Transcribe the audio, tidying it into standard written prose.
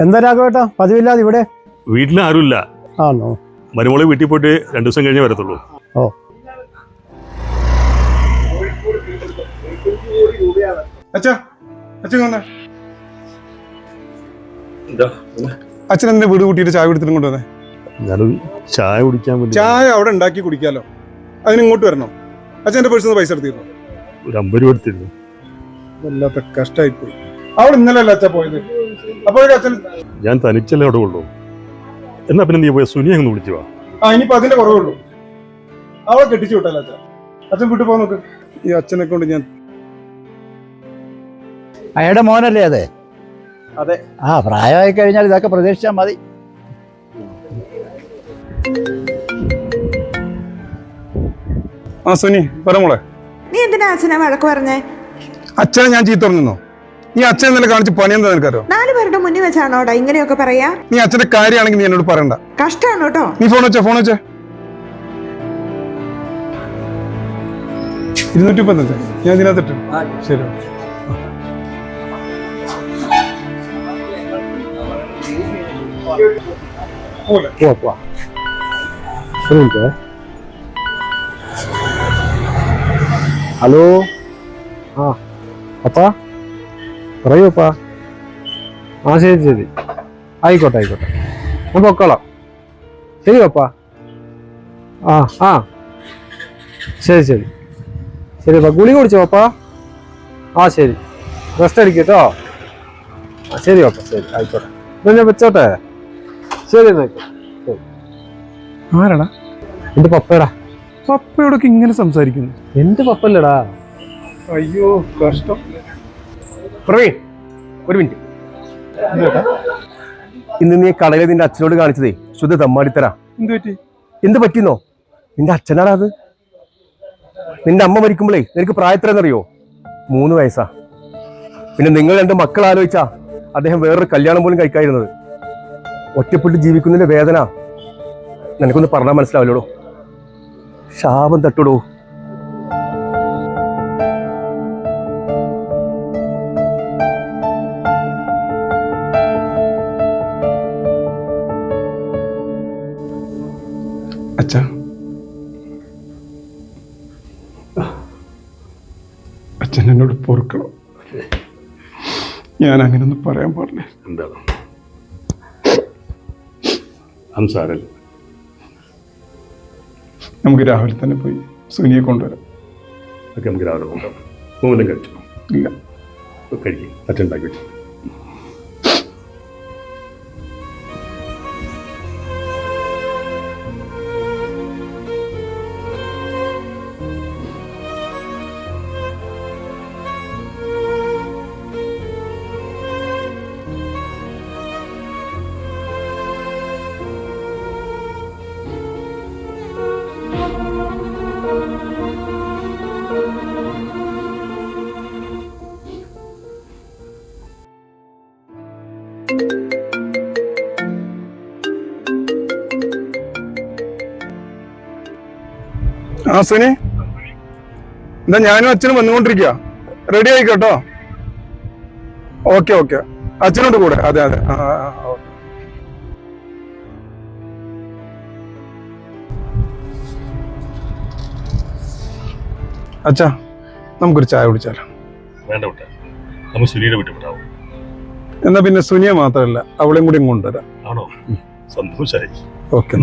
എന്താ രാഘവേട്ടാ പതിവില്ലാതെ ഇവിടെ? വീട്ടിൽ ആരുമില്ല. ആണോ? മരുമോള് വീട്ടിൽ പോയിട്ട് 2 ദിവസം കഴിഞ്ഞേ വരത്തുള്ളൂ. ഓ, അച്ഛൻ എന്റെ വീട് കൂട്ടിയിട്ട് ചായ എടുത്തിട്ട് കൊണ്ടുവന്നേ. ഞാനൊരു ചായ കുടിക്കാൻ വേണ്ടി. ചായ അവിടെ ഉണ്ടാക്കി കുടിക്കാലോ, അതിന് ഇങ്ങോട്ട് വരണം. അച്ഛൻ്റെ പേഴ്സിൽ പൈസ എടുത്തിരുന്നു. ഒരു 50 രൂപ എടുത്തിരുന്നു. വല്ലാത്ത കഷ്ടമായിപ്പോയി. അവിടെ ഇന്നലെ അല്ല അച്ഛൻ പോയത്. അപ്പോഴേക്കും അച്ഛൻ ഞാൻ തനിച്ചല്ലേ അവിടെ ഉള്ളൂ. എന്നാ പിന്നെ നീ പോയ സുനിയെ ഒന്ന് വിളിച്ചു വാ. ഇനിയിപ്പോ അതിന്റെ കുറവുള്ളൂ. അവളെ കെട്ടിച്ചു വിട്ടല്ലോ അച്ഛൻ. അച്ഛൻ വീട്ടിൽ പോകാൻ നോക്ക്. ഈ അച്ഛനെ കൊണ്ട് ഞാൻ. അയാളുടെ മോനല്ലേ അതെ? അതെ. പ്രായമായി കഴിഞ്ഞാൽ ഇതൊക്കെ പ്രതീക്ഷിച്ചാൽ മതി. സുനി പറ മോളെ. നീ എന്തിനാ അച്ഛനെ വഴക്ക് പറഞ്ഞേ? അച്ഛനെ ഞാൻ ചീത്ത പറഞ്ഞോ? നീ അച്ഛൻ ഇന്നലെ കാണിച്ച് പണി എന്താ നിനക്കറിയോ? 4 പേരുടെ മുന്നിൽ വെച്ചാണോടാ ഇങ്ങനെയൊക്കെ പറയാ? നീ അച്ഛന്റെ കാര്യമാണെങ്കിൽ നീ എന്നോട് പറയണ്ട. കഷ്ടാണ് കേട്ടോ. നീ ഫോൺ വെച്ചേ 215 ഞാൻ ഇതിനകത്തിട്ട്. ശരി. ഹലോ. അപ്പാ പറയൂ അപ്പാ. ശരി ആയിക്കോട്ടെ ഞാൻ പൊക്കോളാം. ശരി അപ്പാ. ശരി അപ്പാ. ഗുളിക കുടിച്ചോ അപ്പാ? ശരി, റെസ്റ്റ് അടിക്കട്ടോ. ശരി അപ്പാ, ശരി ആയിക്കോട്ടെ. ഞാൻ വെച്ചോട്ടെ. ശരി എന്നായിക്കോട്ടെ. ആരാടാ? എന്റെ പപ്പയടാ. പപ്പയോടൊക്കെ ഇങ്ങനെ സംസാരിക്കുന്നു? എന്റെ പപ്പല്ലടാ. അയ്യോ കഷ്ടം. പ്രവീൺ, ഒരു മിനിറ്റ്. ഇന്ന് നീ കടയിൽ നിന്റെ അച്ഛനോട് കാണിച്ചതേ ശുദ്ധ തമ്മാടിത്തരാ. എന്ത് പറ്റിന്നോ? നിന്റെ അച്ഛനാടാ അത്. നിന്റെ അമ്മ മരിക്കുമ്പോഴേ നിനക്ക് പ്രായത്തിലെന്നറിയോ? 3 വയസ്സാ. പിന്നെ നിങ്ങൾ 2 മക്കൾ ആലോചിച്ചാ അദ്ദേഹം വേറൊരു കല്യാണം പോലും കഴിക്കാതിരുന്നത്. ഒറ്റപ്പെട്ട് ജീവിക്കുന്നതിന്റെ വേദന നിനക്കൊന്ന് പറഞ്ഞാൽ മനസ്സിലാവില്ലടോ. ശാപം തട്ടുടോ. അച്ഛൻ എന്നോട് പൊറുക്കണം. ഞാൻ അങ്ങനെയൊന്നും പറയാൻ പാടില്ല. എന്താണ് സംസാരം? നമുക്ക് രാവിലെ തന്നെ പോയി സുനിയെ കൊണ്ടുവരാം. ഒക്കെ നമുക്ക് രാവിലെ കൊണ്ടുപോകാം. മൂന്നും കഴിച്ചു? ഇല്ല. കഴിക്കും. അച്ഛൻ ഉണ്ടാക്കി വെച്ചു. സുനി, എന്താ ഞാനും അച്ഛനും വന്നുകൊണ്ടിരിക്കുക. റെഡി ആയിക്കോട്ടോ. ഓക്കെ അച്ഛനോട് കൂടെ. അതെ. അച്ഛാ, നമുക്കൊരു ചായ കുടിച്ചാലോ? വേണ്ട വിട്ടാ, നമുക്ക് സുനിയുടെ വീട്ടിൽ വിടാവോ? എന്നാ പിന്നെ സുനിയെ മാത്രമല്ല അവളെയും കൂടി കൊണ്ടുവരാം. ആണോ? സന്തോഷായി. ഓക്കെ.